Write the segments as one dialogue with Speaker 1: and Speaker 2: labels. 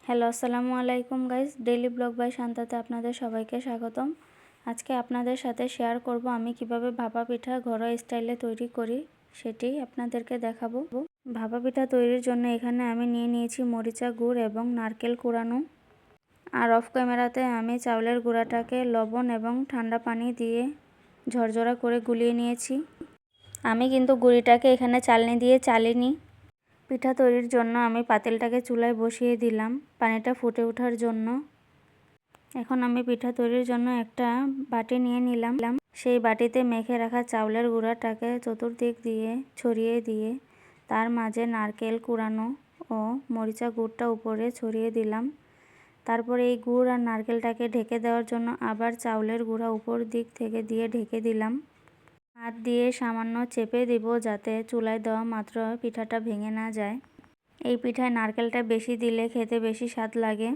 Speaker 1: Hello, আসসালামু আলাইকুম guys. Daily blog by শান্তাতে আপনাদের সবাইকে স্বাগতম। আজকে আপনাদের সাথে শেয়ার করব আমি কিভাবে ভাপা পিঠা ঘরোয়া স্টাইলে তৈরি করি, সেটি আপনাদেরকে দেখাবো। ভাপা পিঠা তৈরির জন্য এখানে আমি নিয়ে নিয়েছি মরিচা গুড় এবং নারকেল কুড়ানো। আর অফ ক্যামেরাতে আমি চাউলের গুঁড়াটাকে লবণ এবং ঠান্ডা পানি দিয়ে ঝরঝরা করে গুলিয়ে নিয়েছি। আমি কিন্তু গুঁড়িটাকে এখানে চালনি দিয়ে চালিনি। পিঠা তৈরির জন্য আমি পাতিলটাকে চুলায় বসিয়ে দিলাম পানিটা ফুটে ওঠার জন্য। এখন আমি পিঠা তৈরির জন্য একটা বাটি নিয়ে নিলাম। সেই বাটিতে মেখে রাখা চাউলের গুঁড়াটাকে চতুর্দিক দিয়ে ছড়িয়ে দিয়ে তার মাঝে নারকেল কুড়ানো ও মরিচা গুড়টা উপরে ছড়িয়ে দিলাম। তারপরে এই গুড় আর নারকেলটাকে ঢেকে দেওয়ার জন্য আবার চাউলের গুঁড়া উপর দিক থেকে দিয়ে ঢেকে দিলাম। হাত দিয়ে সামান্য চেপে দিব যাতে চুলায় দেওয়া মাত্র পিঠাটা ভেঙে না যায়। এই পিঠায় নারকেলটা বেশি দিলে খেতে বেশি স্বাদ লাগে।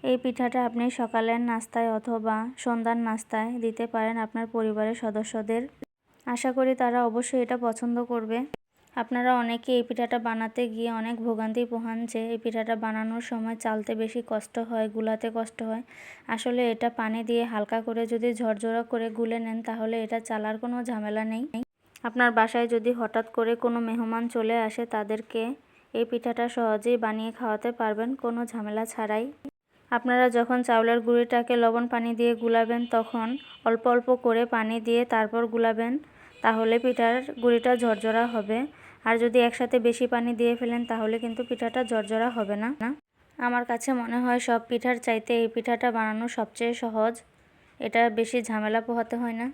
Speaker 1: এই পিঠাটা আপনি সকালের নাস্তায় অথবা সন্ধ্যার নাস্তায় দিতে পারেন আপনার পরিবারের সদস্যদের। আশা করি তারা অবশ্যই এটা পছন্দ করবে। আপনারা অনেকে এই পিঠাটা বানাতে গিয়ে অনেক ভোগান্তি পোহান যে এই পিঠাটা বানানোর সময় চালতে বেশি কষ্ট হয়, গুলাতে কষ্ট হয়। আসলে এটা পানি দিয়ে হালকা করে যদি ঝরঝরা করে গুলে নেন তাহলে এটা চালার কোনো ঝামেলা নেই। আপনার বাসায় যদি হঠাৎ করে কোনো মেহমান চলে আসে তাদেরকে এই পিঠাটা সহজেই বানিয়ে খাওয়াতে পারবেন কোনো ঝামেলা ছাড়াই। আপনারা যখন চাউলের গুঁড়িটাকে লবণ পানি দিয়ে গুলাবেন তখন অল্প অল্প করে পানি দিয়ে তারপর গুলাবেন, তাহলে পিঠার গুঁড়িটা ঝরঝরা হবে। আর যদি একসাথে বেশি পানি দিয়ে ফেলেন তাহলে কিন্তু পিঠাটা ঝরঝরা হবে না। আমার কাছে মনে হয় সব পিঠার চাইতে এই পিঠাটা বানানো সবচেয়ে সহজ। এটা বেশি ঝামেলা পোহাতে হয় না।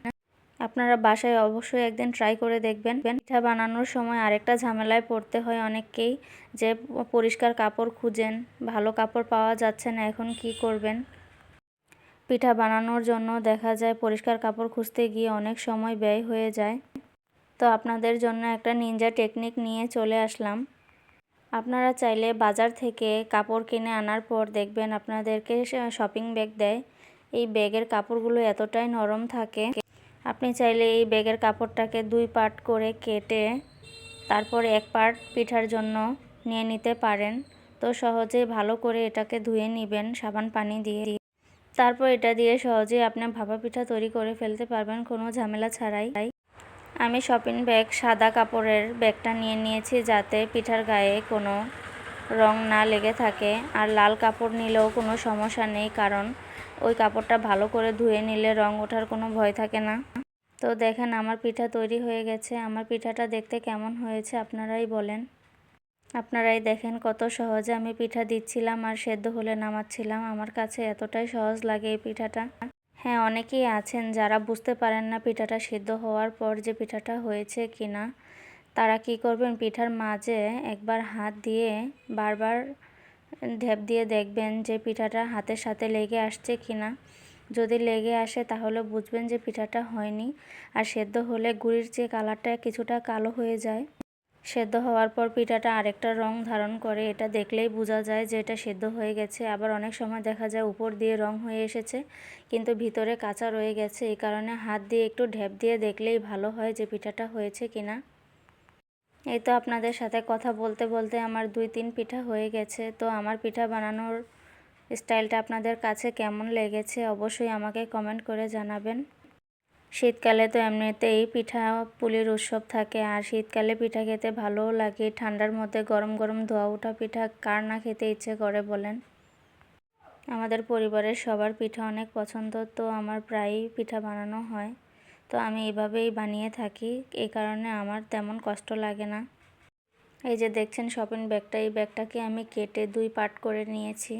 Speaker 1: আপনারা বাসায় অবশ্যই একদিন ট্রাই করে দেখবেন। পিঠা বানানোর সময় আরেকটা ঝামেলায় পড়তে হয় অনেককেই, যে পরিষ্কার কাপড় খুঁজেন, ভালো কাপড় পাওয়া যাচ্ছে না, এখন কি করবেন। পিঠা বানানোর জন্য দেখা যায় পরিষ্কার কাপড় খুঁজতে গিয়ে অনেক সময় ব্যয় হয়ে যায়। তো আপনাদের জন্য একটা নিনজা টেকনিক নিয়ে চলে আসলাম। আপনারা চাইলে বাজার থেকে কাপড় কিনে আনার পর দেখবেন আপনাদেরকে শপিং ব্যাগ দেয়। এই ব্যাগের কাপড়গুলো এতটাই নরম থাকে, আপনি চাইলে এই ব্যাগের কাপড়টাকে 2 পার্ট করে কেটে তারপর 1 পার্ট পিঠার জন্য নিয়ে নিতে পারেন। তো সহজেই ভালো করে এটাকে ধুয়ে নেবেন সাবান পানি দিয়ে। তারপর এটা দিয়ে সহজেই আপনি ভাপা পিঠা তৈরি করে ফেলতে পারবেন কোনো ঝামেলা ছাড়াই। আমি শপিং ব্যাগ সাদা কাপড়ের ব্যাগটা নিয়ে নিয়েছি যাতে পিঠার গায়ে কোনো রং না লেগে থাকে। আর লাল কাপড় নিলেও কোনো সমস্যা নেই, কারণ ওই কাপড়টা ভালো করে ধুয়ে নিলে রং ওঠার কোনো ভয় থাকে না। তো দেখেন আমার পিঠা তৈরি হয়ে গেছে। আমার পিঠাটা দেখতে কেমন হয়েছে আপনারাই বলেন। আপনারাই দেখেন কত সহজে আমি পিঠা দিচ্ছিলাম আর সেদ্ধ হলে নামাচ্ছিলাম। আমার কাছে এতটাই সহজ লাগে এই পিঠাটা। হ্যাঁ, অনেকেই আছেন যারা বুঝতে পারেন না পিঠাটা সিদ্ধ হওয়ার পর যে পিঠাটা হয়েছে কিনা। তারা কি করবেন, পিঠার মাঝে একবার হাত দিয়ে বারবার ঢেপ দিয়ে দেখবেন যে পিঠাটা হাতের সাথে লেগে আসছে কিনা। যদি লেগে আসে তাহলে বুঝবেন যে পিঠাটা হয়নি। আর সেদ্ধ হলে গুড়ির যে কালারটা কিছুটা কালো হয়ে যায়। সেদ্ধ হওয়ার পর পিঠাটা আরেকটা রং ধারণ করে, এটা দেখলেই বোঝা যায় যে এটা সেদ্ধ হয়ে গেছে। আবার অনেক সময় দেখা যায় উপর দিয়ে রং হয়ে এসেছে কিন্তু ভিতরে কাঁচা রয়ে গেছে। এই কারণে হাত দিয়ে একটু ঢেপ দিয়ে দেখলেই ভালো হয় যে পিঠাটা হয়েছে কিনা। এই তো আপনাদের সাথে কথা বলতে বলতে আমার 2-3 পিঠা হয়ে গেছে। তো আমার পিঠা বানানোর স্টাইলটা আপনাদের কাছে কেমন লেগেছে অবশ্যই আমাকে কমেন্ট করে জানাবেন। শীতকালে তো এমনিতেই পিঠা পুলির উৎসব থাকে, আর শীতকালে পিঠা খেতে ভালোও লাগে। ঠান্ডার মধ্যে গরম গরম ধোয়া ওঠা পিঠা কার না খেতে ইচ্ছে করে বলেন। আমাদের পরিবারের সবার পিঠা অনেক পছন্দ, তো আমার প্রায়ই পিঠা বানানো হয়। তো আমি এভাবেই বানিয়ে থাকি, এই কারণে আমার তেমন কষ্ট লাগে না। এই যে দেখছেন শপিং ব্যাগটা, এই ব্যাগটাকে আমি কেটে 2 পার্ট করে নিয়েছি।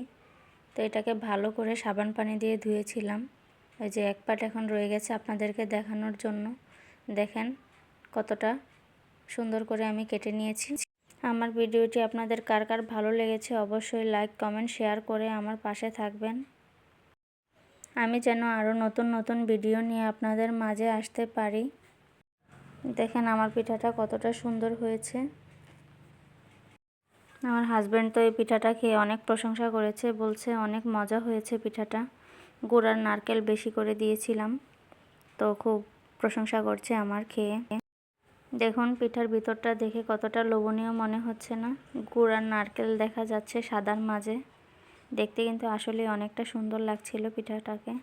Speaker 1: তো এটাকে ভালো করে সাবান পানি দিয়ে ধুয়েছিলাম। এই যে 1 পার্ট এখন রয়ে গেছে আপনাদেরকে দেখানোর জন্য। দেখেন কতটা সুন্দর করে আমি কেটে নিয়েছি। আমার ভিডিওটি আপনাদের কার কার ভালো লেগেছে অবশ্যই লাইক, কমেন্ট, শেয়ার করে আমার পাশে থাকবেন। আমি যেন আরও নতুন নতুন ভিডিও নিয়ে আপনাদের মাঝে আসতে পারি। দেখেন আমার পিঠাটা কতটা সুন্দর হয়েছে। আমার হাজব্যান্ড তো এই পিঠাটা খেয়ে অনেক প্রশংসা করেছে, বলছে অনেক মজা হয়েছে পিঠাটা। গুড় আর নারকেল বেশি করে দিয়েছিলাম, তো খুব প্রশংসা করছে আমার খেয়ে। দেখুন পিঠার ভিতরটা দেখে কতটা লোভনীয় মনে হচ্ছে না? গুড় আর নারকেল দেখা যাচ্ছে সাদার মাঝে। দেখতে কিন্তু আসলে অনেকটা সুন্দর লাগছিল পিঠাটাকে।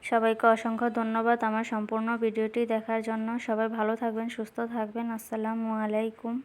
Speaker 1: সবাইকে অসংখ্য ধন্যবাদ আমার সম্পূর্ণ ভিডিওটি দেখার জন্য। সবাই ভালো থাকবেন, সুস্থ থাকবেন। আসসালামু আলাইকুম।